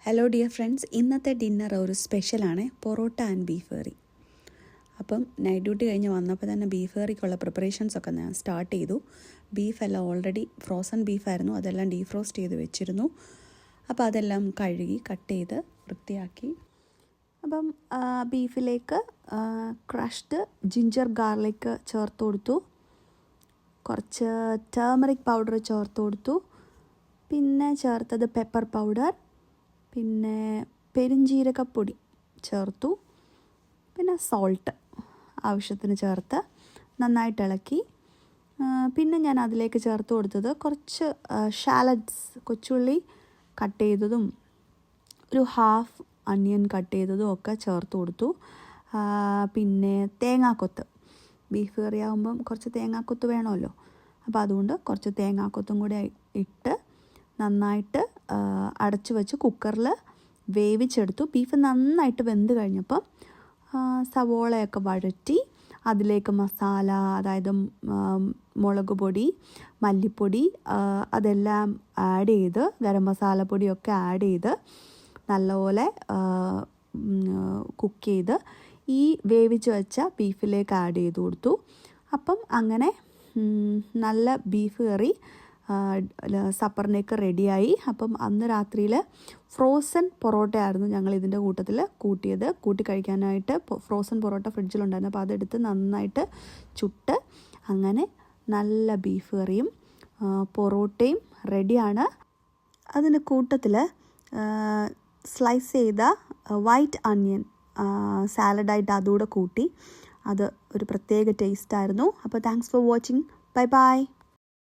Hello dear friends, ഇന്നത്തെ dinner ഒരു സ്പെഷ്യലാണ് പൊറോട്ട ആൻഡ് ബീഫ് കറി. അപ്പം നൈറ്റ് ഡ്യൂട്ടി കഴിഞ്ഞ് വന്നപ്പോൾ തന്നെ ബീഫ് കറിക്കുള്ള പ്രിപ്പറേഷൻസൊക്കെ ഞാൻ സ്റ്റാർട്ട് ചെയ്തു. ബീഫെല്ലാം ഓൾറെഡി ഫ്രോസൺ ബീഫായിരുന്നു, അതെല്ലാം ഡീഫ്രോസ്റ്റ് ചെയ്ത് വെച്ചിരുന്നു. അപ്പോൾ അതെല്ലാം കഴുകി കട്ട് ചെയ്ത് വൃത്തിയാക്കി. അപ്പം ബീഫിലേക്ക് ക്രഷ്ഡ് ജിഞ്ചർ ഗാർലിക് ചേർത്ത് കൊടുത്തു, കുറച്ച് ടേമറിക് പൗഡർ ചേർത്ത് കൊടുത്തു, പിന്നെ ചേർത്തത് പെപ്പർ പൗഡർ, പിന്നെ പെരുംജീരകപ്പൊടി ചേർത്തു, പിന്നെ സോൾട്ട് ആവശ്യത്തിന് ചേർത്ത് നന്നായിട്ട് ഇളക്കി. പിന്നെ ഞാൻ അതിലേക്ക് ചേർത്ത് കൊടുത്തത് കുറച്ച് ഷാലഡ്സ്, കൊച്ചുള്ളി കട്ട് ചെയ്തതും ഒരു ഹാഫ് അണിയൻ കട്ട് ചെയ്തതും ഒക്കെ ചേർത്ത് കൊടുത്തു. പിന്നെ തേങ്ങാക്കൊത്ത്, ബീഫ് കറിയാകുമ്പം കുറച്ച് തേങ്ങാക്കൊത്ത് വേണമല്ലോ, അപ്പോൾ അതുകൊണ്ട് കുറച്ച് തേങ്ങാക്കൊത്തും കൂടെ ഇട്ട് നന്നായിട്ട് അടച്ചു വെച്ച് കുക്കറിൽ വേവിച്ചെടുത്തു. ബീഫ് നന്നായിട്ട് വെന്ത് കഴിഞ്ഞപ്പം സവോളയൊക്കെ വഴറ്റി അതിലേക്ക് മസാല, അതായത് മുളക് പൊടി, മല്ലിപ്പൊടി അതെല്ലാം ആഡ് ചെയ്ത്, ഗരം മസാലപ്പൊടിയൊക്കെ ആഡ് ചെയ്ത് നല്ലപോലെ കുക്ക് ചെയ്ത് ഈ വേവിച്ച് വെച്ച ബീഫിലേക്ക് ആഡ് ചെയ്ത് കൊടുത്തു. അപ്പം അങ്ങനെ നല്ല ബീഫ് കറി സപ്പറിനേക്ക് റെഡിയായി. അപ്പം അന്ന് രാത്രിയിൽ ഫ്രോസൺ പൊറോട്ടയായിരുന്നു ഞങ്ങൾ ഇതിൻ്റെ കൂട്ടത്തിൽ കൂട്ടി കഴിക്കാനായിട്ട്. ഫ്രോസൺ പൊറോട്ട ഫ്രിഡ്ജിലുണ്ടായിരുന്നു, അപ്പോൾ അതെടുത്ത് നന്നായിട്ട് ചുട്ട് അങ്ങനെ നല്ല ബീഫ് കറിയും പൊറോട്ടയും റെഡിയാണ്. അതിന് കൂട്ടത്തിൽ സ്ലൈസ് ചെയ്ത വൈറ്റ് അണിയൻ സാലഡായിട്ട് അതുകൂടെ കൂട്ടി, അത് ഒരു പ്രത്യേക ടേസ്റ്റായിരുന്നു. അപ്പോൾ thanks for watching. Bye bye.